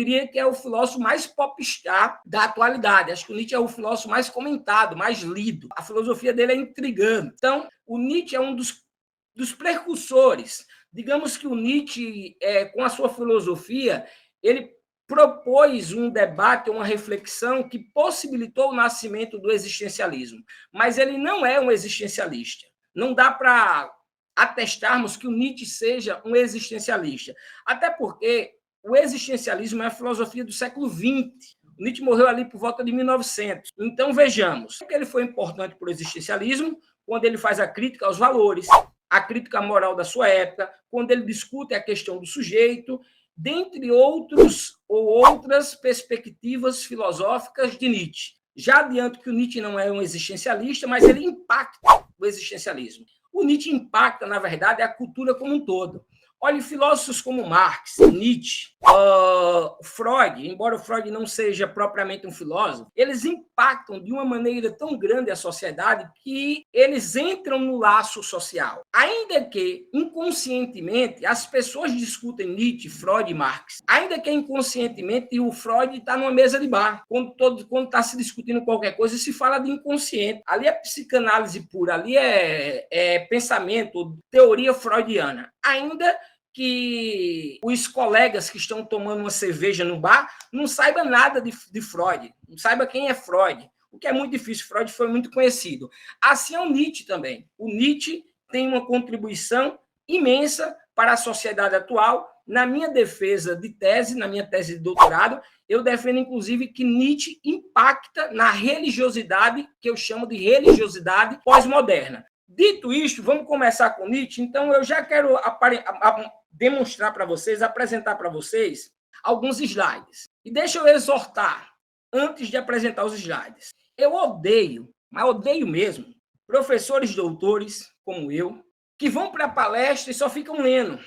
diria que é o filósofo mais popstar da atualidade. Acho que o Nietzsche é o filósofo mais comentado, mais lido. A filosofia dele é intrigante. Então, o Nietzsche é um dos precursores. Digamos que o Nietzsche, com a sua filosofia, ele propôs um debate, uma reflexão que possibilitou o nascimento do existencialismo. Mas ele não é um existencialista. Não dá para atestarmos que o Nietzsche seja um existencialista. Até porque o existencialismo é a filosofia do século XX. O Nietzsche morreu ali por volta de 1900. Então, vejamos, que ele foi importante para o existencialismo quando ele faz a crítica aos valores, a crítica moral da sua época, quando ele discute a questão do sujeito, dentre outros ou outras perspectivas filosóficas de Nietzsche. Já adianto que o Nietzsche não é um existencialista, mas ele impacta o existencialismo. O Nietzsche impacta, na verdade, a cultura como um todo. Olhe, filósofos como Marx, Nietzsche, Freud, embora o Freud não seja propriamente um filósofo, eles impactam de uma maneira tão grande a sociedade que eles entram no laço social. Ainda que, inconscientemente, as pessoas discutem Nietzsche, Freud e Marx. Ainda que inconscientemente, o Freud está numa mesa de bar. Quando está se discutindo qualquer coisa, se fala de inconsciente. Ali é psicanálise pura, ali é pensamento, teoria freudiana. Ainda que os colegas que estão tomando uma cerveja no bar não saibam nada de Freud, não saibam quem é Freud, o que é muito difícil. Freud foi muito conhecido. Assim é o Nietzsche também. O Nietzsche tem uma contribuição imensa para a sociedade atual. Na minha defesa de tese, na minha tese de doutorado, eu defendo, inclusive, que Nietzsche impacta na religiosidade, que eu chamo de religiosidade pós-moderna. Dito isto, vamos começar com Nietzsche. Então, eu já quero demonstrar para vocês, apresentar para vocês alguns slides. E deixa eu exortar, antes de apresentar os slides. Eu odeio, mas odeio mesmo, professores doutores como eu, que vão para a palestra e só ficam lendo.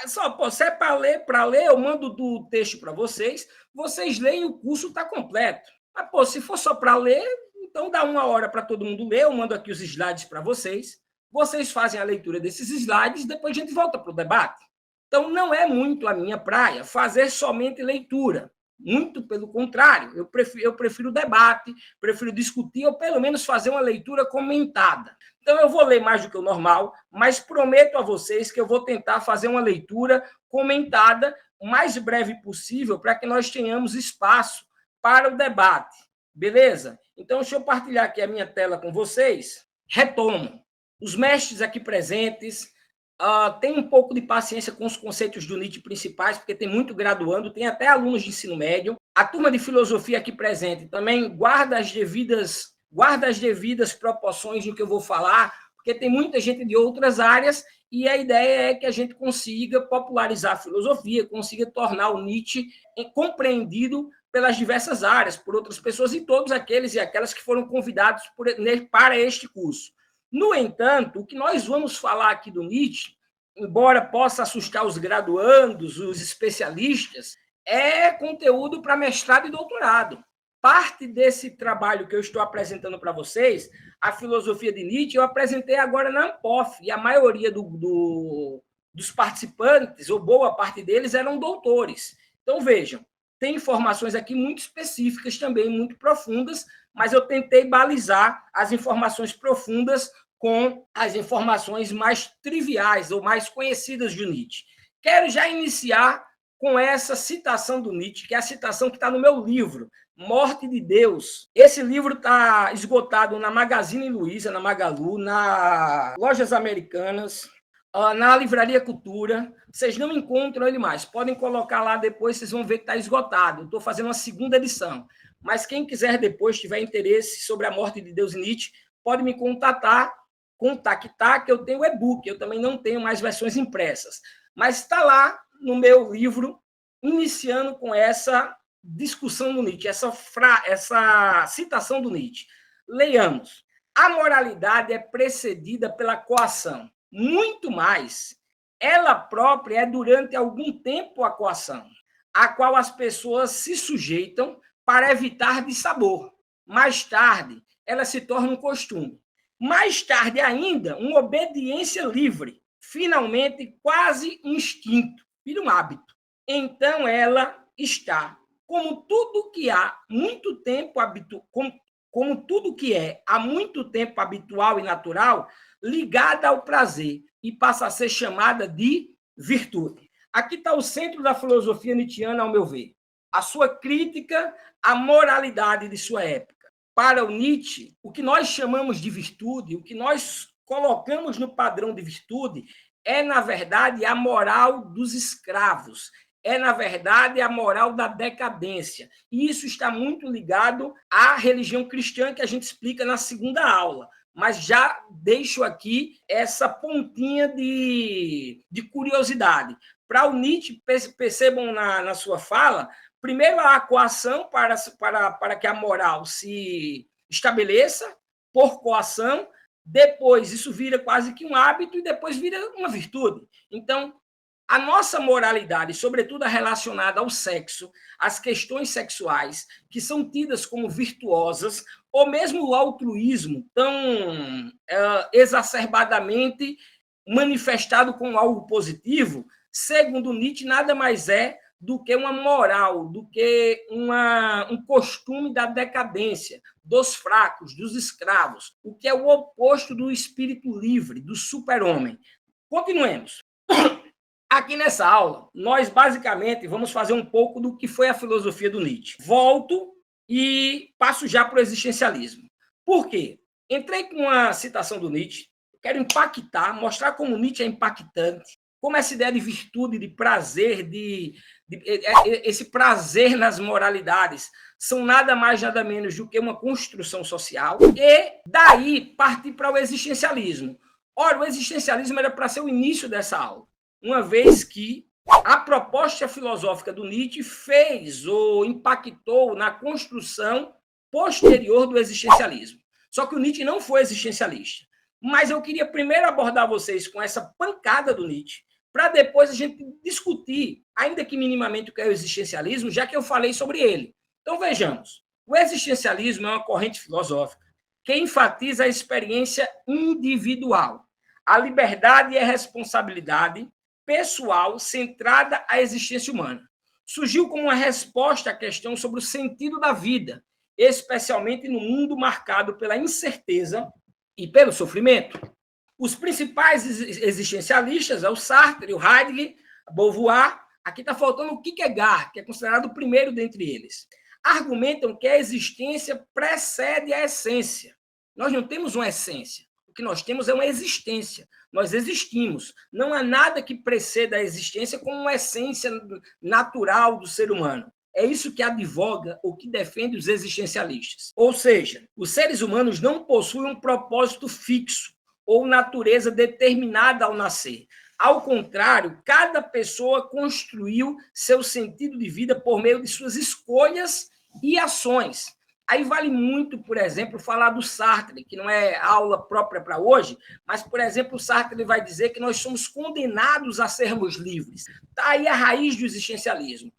Se é para ler, eu mando do texto para vocês leem, o curso está completo. Mas, se for só para ler, então dá 1 hora para todo mundo ler, eu mando aqui os slides para vocês fazem a leitura desses slides, depois a gente volta para o debate. Então, não é muito a minha praia fazer somente leitura. Muito pelo contrário, eu prefiro debate, prefiro discutir, ou pelo menos fazer uma leitura comentada. Então, eu vou ler mais do que o normal, mas prometo a vocês que eu vou tentar fazer uma leitura comentada o mais breve possível para que nós tenhamos espaço para o debate. Beleza? Então, deixa eu partilhar aqui a minha tela com vocês. Retomo. Os mestres aqui presentes tenham um pouco de paciência com os conceitos do Nietzsche principais, porque tem muito graduando, tem até alunos de ensino médio. A turma de filosofia aqui presente também guarda as devidas proporções no que eu vou falar, porque tem muita gente de outras áreas e a ideia é que a gente consiga popularizar a filosofia, consiga tornar o Nietzsche compreendido pelas diversas áreas, por outras pessoas e todos aqueles e aquelas que foram convidados para este curso. No entanto, o que nós vamos falar aqui do Nietzsche, embora possa assustar os graduandos, os especialistas, é conteúdo para mestrado e doutorado. Parte desse trabalho que eu estou apresentando para vocês, a filosofia de Nietzsche, eu apresentei agora na Ampof, e a maioria dos participantes, ou boa parte deles, eram doutores. Então, vejam, tem informações aqui muito específicas também, muito profundas, mas eu tentei balizar as informações profundas com as informações mais triviais ou mais conhecidas de Nietzsche. Quero já iniciar com essa citação do Nietzsche, que é a citação que está no meu livro, Morte de Deus. Esse livro está esgotado na Magazine Luiza, na Magalu, nas lojas americanas, na Livraria Cultura. Vocês não encontram ele mais. Podem colocar lá depois, vocês vão ver que está esgotado. Estou fazendo uma segunda edição. Mas quem quiser depois, tiver interesse sobre a morte de Deus e Nietzsche, pode me contactar, que eu tenho e-book. Eu também não tenho mais versões impressas. Mas está lá no meu livro, iniciando com essa discussão do Nietzsche, essa citação do Nietzsche. Leiamos. A moralidade é precedida pela coação. Muito mais. Ela própria é, durante algum tempo, a coação, a qual as pessoas se sujeitam para evitar dissabor. Mais tarde, ela se torna um costume. Mais tarde ainda, uma obediência livre. Finalmente, quase instinto, vira um hábito. Então, ela está, como tudo que há muito tempo como tudo que é há muito tempo habitual e natural, ligada ao prazer e passa a ser chamada de virtude. Aqui está o centro da filosofia nietzschiana, ao meu ver. A sua crítica à moralidade de sua época. Para o Nietzsche, o que nós chamamos de virtude, o que nós colocamos no padrão de virtude, é, na verdade, a moral dos escravos, é, na verdade, a moral da decadência. E isso está muito ligado à religião cristã, que a gente explica na segunda aula. Mas já deixo aqui essa pontinha de curiosidade. Para o Nietzsche, percebam na sua fala, primeiro a coação para que a moral se estabeleça, por coação, depois isso vira quase que um hábito e depois vira uma virtude. Então, a nossa moralidade, sobretudo relacionada ao sexo, às questões sexuais, que são tidas como virtuosas, ou mesmo o altruísmo, tão exacerbadamente manifestado como algo positivo, segundo Nietzsche, nada mais é do que uma moral, do que um costume da decadência, dos fracos, dos escravos, o que é o oposto do espírito livre, do super-homem. Continuemos. Aqui nessa aula, nós basicamente vamos fazer um pouco do que foi a filosofia do Nietzsche. Volto e passo já para o existencialismo. Por quê? Entrei com uma citação do Nietzsche, quero impactar, mostrar como Nietzsche é impactante, como essa ideia de virtude, de prazer, esse prazer nas moralidades, são nada mais, nada menos do que uma construção social, e daí partir para o existencialismo. Ora, o existencialismo era para ser o início dessa aula, uma vez que a proposta filosófica do Nietzsche fez ou impactou na construção posterior do existencialismo. Só que o Nietzsche não foi existencialista. Mas eu queria primeiro abordar vocês com essa pancada do Nietzsche, para depois a gente discutir, ainda que minimamente, o que é o existencialismo, já que eu falei sobre ele. Então, vejamos. O existencialismo é uma corrente filosófica que enfatiza a experiência individual, a liberdade e a responsabilidade pessoal centrada à existência humana. Surgiu como uma resposta à questão sobre o sentido da vida, especialmente no mundo marcado pela incerteza e pelo sofrimento. Os principais existencialistas, o Sartre, o Heidegger, Beauvoir, aqui está faltando o Kierkegaard, que é considerado o primeiro dentre eles, argumentam que a existência precede a essência. Nós não temos uma essência, o que nós temos é uma existência. Nós existimos. Não há nada que preceda a existência como uma essência natural do ser humano. É isso que advoga ou que defende os existencialistas. Ou seja, os seres humanos não possuem um propósito fixo ou natureza determinada ao nascer. Ao contrário, cada pessoa construiu seu sentido de vida por meio de suas escolhas e ações. Aí vale muito, por exemplo, falar do Sartre, que não é aula própria para hoje, mas, por exemplo, o Sartre vai dizer que nós somos condenados a sermos livres. Está aí a raiz do existencialismo.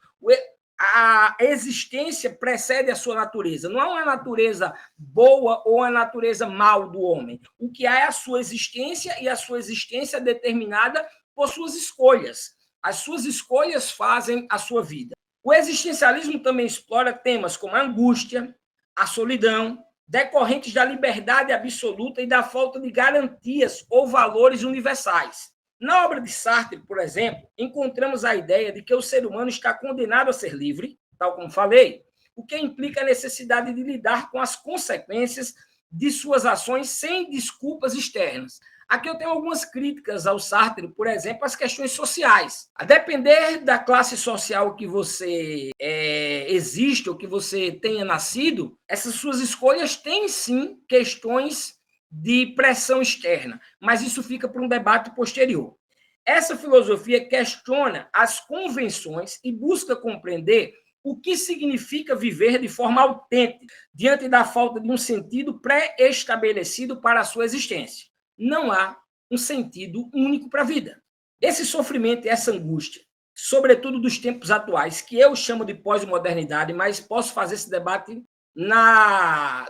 A existência precede a sua natureza. Não há uma natureza boa ou uma natureza mal do homem. O que há é a sua existência, e a sua existência é determinada por suas escolhas. As suas escolhas fazem a sua vida. O existencialismo também explora temas como a angústia, a solidão, decorrentes da liberdade absoluta e da falta de garantias ou valores universais. Na obra de Sartre, por exemplo, encontramos a ideia de que o ser humano está condenado a ser livre, tal como falei, o que implica a necessidade de lidar com as consequências de suas ações sem desculpas externas. Aqui eu tenho algumas críticas ao Sartre, por exemplo, as questões sociais. A depender da classe social que você existe ou que você tenha nascido, essas suas escolhas têm, sim, questões de pressão externa, mas isso fica para um debate posterior. Essa filosofia questiona as convenções e busca compreender o que significa viver de forma autêntica, diante da falta de um sentido pré-estabelecido para a sua existência. Não há um sentido único para a vida. Esse sofrimento e essa angústia, sobretudo dos tempos atuais, que eu chamo de pós-modernidade, mas posso fazer esse debate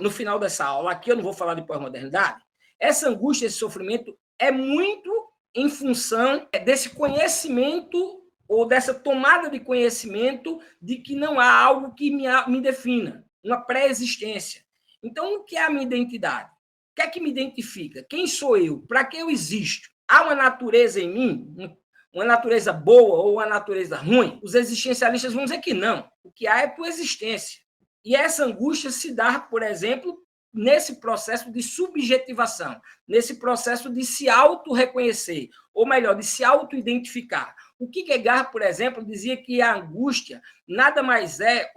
no final dessa aula. Aqui eu não vou falar de pós-modernidade. Essa angústia, esse sofrimento é muito em função desse conhecimento ou dessa tomada de conhecimento de que não há algo que me defina, uma pré-existência. Então, o que é a minha identidade? O que é que me identifica? Quem sou eu? Para que eu existo? Há uma natureza em mim? Uma natureza boa ou uma natureza ruim? Os existencialistas vão dizer que não. O que há é por existência. E essa angústia se dá, por exemplo, nesse processo de subjetivação, nesse processo de se auto-reconhecer, ou melhor, de se auto-identificar. O Kierkegaard, por exemplo, dizia que a angústia nada mais é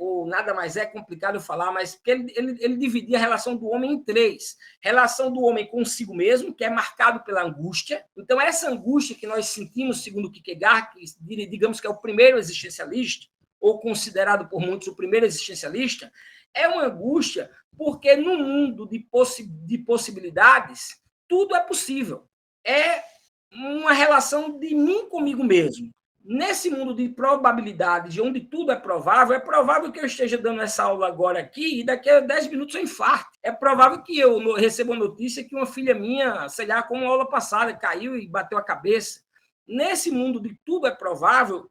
complicado falar, mas porque ele dividia a relação do homem em três. Relação do homem consigo mesmo, que é marcado pela angústia. Então, essa angústia que nós sentimos, segundo Kierkegaard, que digamos que é o primeiro existencialista, ou considerado por muitos o primeiro existencialista, é uma angústia porque no mundo de possibilidades, tudo é possível. É uma relação de mim comigo mesmo. Nesse mundo de probabilidades, onde tudo é provável que eu esteja dando essa aula agora aqui e daqui a 10 minutos eu infarto. É provável que eu receba a notícia que uma filha minha, sei lá, como a aula passada, caiu e bateu a cabeça. Nesse mundo de tudo é provável,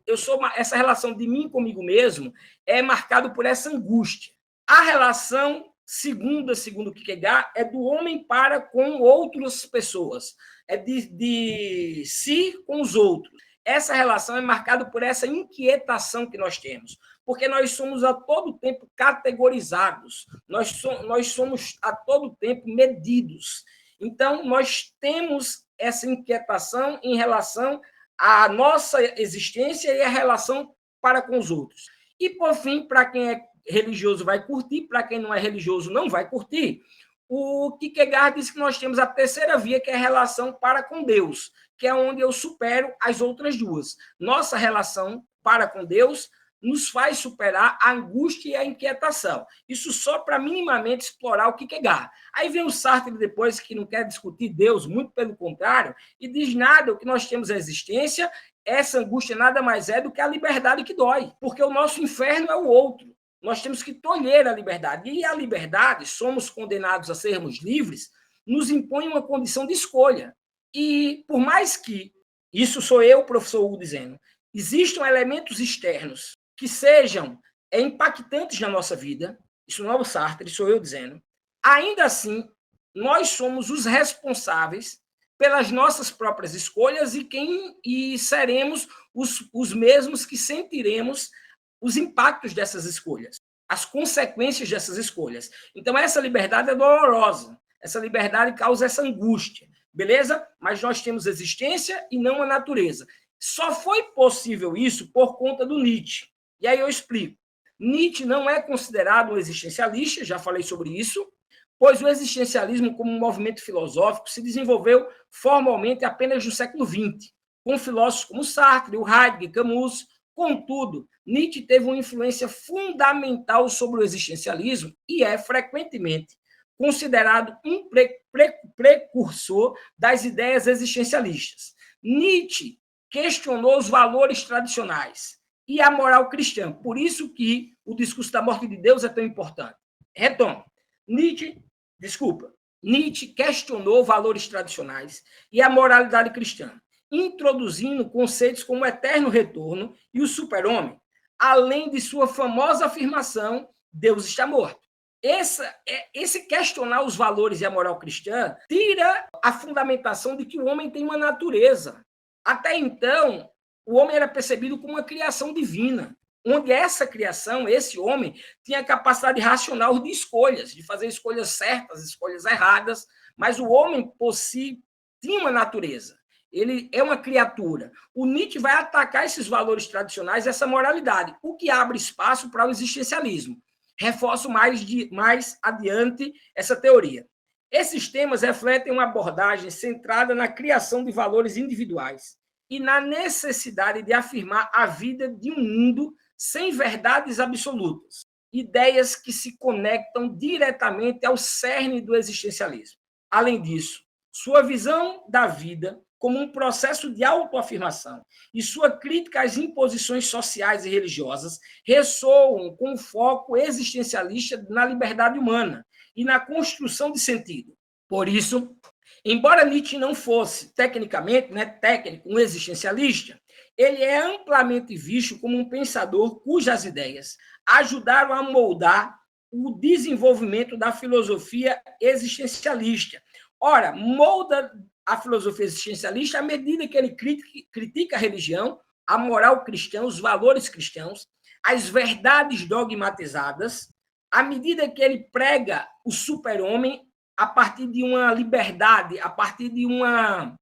essa relação de mim comigo mesmo é marcado por essa angústia. A relação, segundo Kierkegaard, é do homem para com outras pessoas, é de si com os outros. Essa relação é marcada por essa inquietação que nós temos, porque nós somos a todo tempo categorizados, nós somos a todo tempo medidos. Então, nós temos essa inquietação em relação à nossa existência e a relação para com os outros. E, por fim, para quem é religioso vai curtir, para quem não é religioso não vai curtir, o Kierkegaard diz que nós temos a terceira via, que é a relação para com Deus, que é onde eu supero as outras duas. Nossa relação para com Deus nos faz superar a angústia e a inquietação. Isso só para minimamente explorar o Kierkegaard. Aí vem o Sartre depois, que não quer discutir Deus, muito pelo contrário, e diz nada, o que nós temos é a existência, essa angústia nada mais é do que a liberdade que dói, porque o nosso inferno é o outro. Nós temos que tolher a liberdade. E a liberdade, somos condenados a sermos livres, nos impõe uma condição de escolha. E por mais que, isso sou eu, professor Hugo, dizendo, existam elementos externos que sejam impactantes na nossa vida, isso não é o Sartre, sou eu dizendo, ainda assim, nós somos os responsáveis pelas nossas próprias escolhas e seremos os mesmos que sentiremos os impactos dessas escolhas, as consequências dessas escolhas. Então, essa liberdade é dolorosa, essa liberdade causa essa angústia, beleza? Mas nós temos existência e não a natureza. Só foi possível isso por conta do Nietzsche. E aí eu explico. Nietzsche não é considerado um existencialista, já falei sobre isso, pois o existencialismo como um movimento filosófico se desenvolveu formalmente apenas no século XX, com filósofos como Sartre, o Heidegger, Camus. Contudo, Nietzsche teve uma influência fundamental sobre o existencialismo e é frequentemente considerado um precursor das ideias existencialistas. Nietzsche questionou os valores tradicionais e a moral cristã. Por isso que o discurso da morte de Deus é tão importante. Retomo. Nietzsche questionou valores tradicionais e a moralidade cristã, introduzindo conceitos como o eterno retorno e o super-homem, além de sua famosa afirmação, Deus está morto. Esse questionar os valores e a moral cristã tira a fundamentação de que o homem tem uma natureza. Até então, o homem era percebido como uma criação divina, onde essa criação, esse homem, tinha capacidade racional de escolhas, de fazer escolhas certas, escolhas erradas, mas o homem, por si, tinha uma natureza. Ele é uma criatura. O Nietzsche vai atacar esses valores tradicionais, essa moralidade, o que abre espaço para o existencialismo. Reforço mais adiante essa teoria. Esses temas refletem uma abordagem centrada na criação de valores individuais e na necessidade de afirmar a vida de um mundo sem verdades absolutas, ideias que se conectam diretamente ao cerne do existencialismo. Além disso, sua visão da vida como um processo de autoafirmação e sua crítica às imposições sociais e religiosas ressoam com o foco existencialista na liberdade humana e na construção de sentido. Por isso, embora Nietzsche não fosse tecnicamente, técnico, um existencialista, ele é amplamente visto como um pensador cujas ideias ajudaram a moldar o desenvolvimento da filosofia existencialista. Ora, molda a filosofia existencialista à medida que ele critica a religião, a moral cristã, os valores cristãos, as verdades dogmatizadas, à medida que ele prega o super-homem a partir de uma liberdade, a partir de uma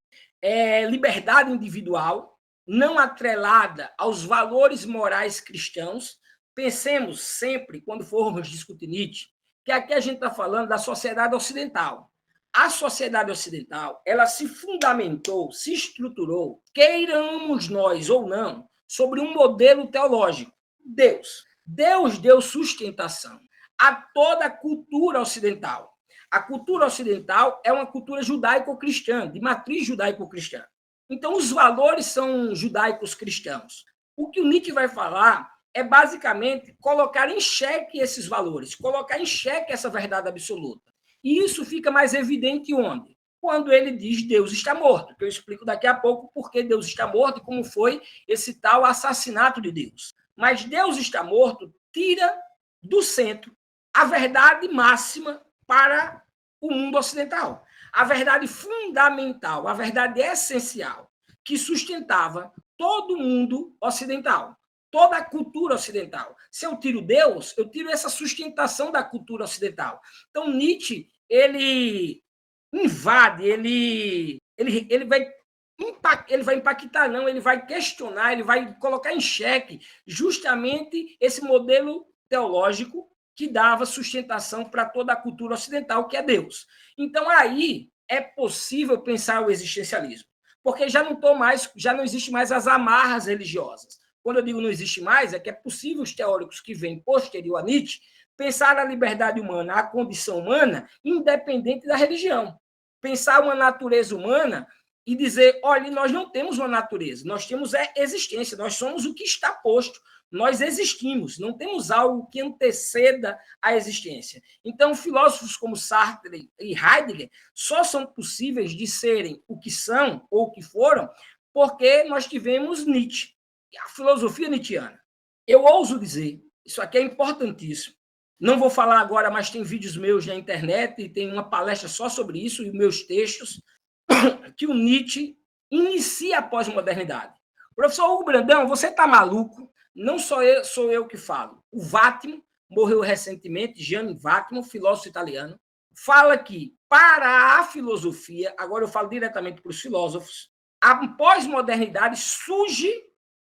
liberdade individual, não atrelada aos valores morais cristãos. Pensemos sempre, quando formos discutir Nietzsche, que aqui a gente está falando da sociedade ocidental. A sociedade ocidental, ela se fundamentou, se estruturou, queiramos nós ou não, sobre um modelo teológico. Deus. Deus deu sustentação a toda a cultura ocidental. A cultura ocidental é uma cultura judaico-cristã, de matriz judaico-cristã. Então, os valores são judaicos cristãos. O que o Nietzsche vai falar é basicamente colocar em xeque esses valores, colocar em xeque essa verdade absoluta. E isso fica mais evidente onde? Quando ele diz Deus está morto, que eu explico daqui a pouco por que Deus está morto e como foi esse tal assassinato de Deus. Mas Deus está morto tira do centro a verdade máxima para o mundo ocidental. A verdade fundamental, a verdade essencial, que sustentava todo o mundo ocidental, toda a cultura ocidental. Se eu tiro Deus, eu tiro essa sustentação da cultura ocidental. Então, Nietzsche, ele invade, ele vai impactar, não, ele vai questionar, ele vai colocar em xeque justamente esse modelo teológico que dava sustentação para toda a cultura ocidental, que é Deus. Então, aí é possível pensar o existencialismo, porque já não existe mais as amarras religiosas. Quando eu digo não existe mais, é que é possível os teóricos que vêm posterior a Nietzsche pensar a liberdade humana, a condição humana, independente da religião. Pensar uma natureza humana e dizer, olha, nós não temos uma natureza, nós temos existência, nós somos o que está posto, nós existimos, não temos algo que anteceda a existência. Então, filósofos como Sartre e Heidegger só são possíveis de serem o que são ou o que foram porque nós tivemos Nietzsche, a filosofia nietzschiana. Eu ouso dizer, isso aqui é importantíssimo, não vou falar agora, mas tem vídeos meus na internet e tem uma palestra só sobre isso e meus textos, que o Nietzsche inicia a pós-modernidade. Professor Hugo Brandão, você está maluco? Não sou eu que falo. O Vattimo, morreu recentemente, Gianni Vattimo, filósofo italiano, fala que, para a filosofia, agora eu falo diretamente para os filósofos, a pós-modernidade surge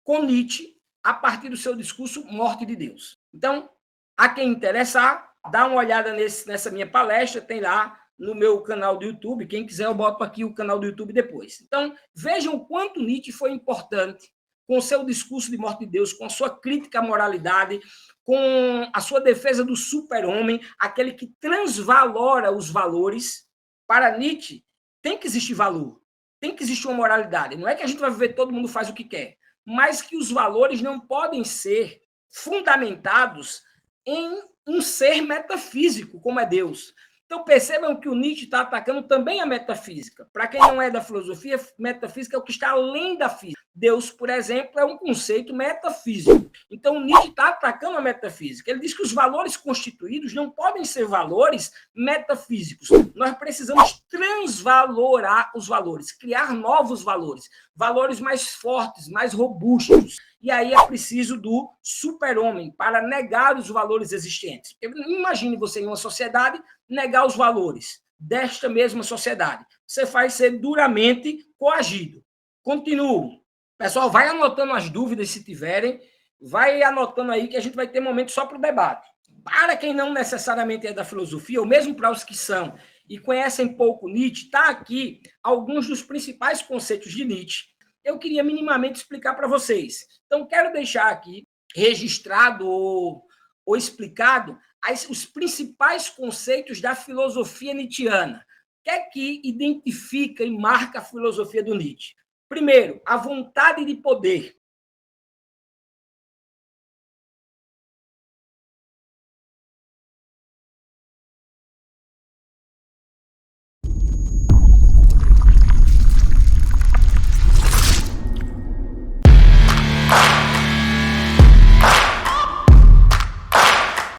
com Nietzsche a partir do seu discurso Morte de Deus. Então, a quem interessar, dá uma olhada nessa minha palestra, tem lá no meu canal do YouTube. Quem quiser, eu boto aqui o canal do YouTube depois. Então, vejam o quanto Nietzsche foi importante com o seu discurso de morte de Deus, com a sua crítica à moralidade, com a sua defesa do super-homem, aquele que transvalora os valores. Para Nietzsche, tem que existir valor, tem que existir uma moralidade. Não é que a gente vai viver, todo mundo faz o que quer, mas que os valores não podem ser fundamentados em um ser metafísico, como é Deus. Então, percebam que o Nietzsche está atacando também a metafísica. Para quem não é da filosofia, metafísica é o que está além da física. Deus, por exemplo, é um conceito metafísico. Então, o Nietzsche está atacando a metafísica. Ele diz que os valores constituídos não podem ser valores metafísicos. Nós precisamos transvalorar os valores, criar novos valores, valores mais fortes, mais robustos. E aí é preciso do super-homem para negar os valores existentes. Imagine você em uma sociedade negar os valores desta mesma sociedade. Você vai ser duramente coagido. Continuo. Pessoal, vai anotando as dúvidas se tiverem, vai anotando aí que a gente vai ter momento só para o debate. Para quem não necessariamente é da filosofia, ou mesmo para os que são e conhecem pouco Nietzsche, está aqui alguns dos principais conceitos de Nietzsche. Eu queria minimamente explicar para vocês. Então, quero deixar aqui registrado ou explicado os principais conceitos da filosofia nietzschiana. O que é que identifica e marca a filosofia do Nietzsche? Primeiro, a vontade de poder.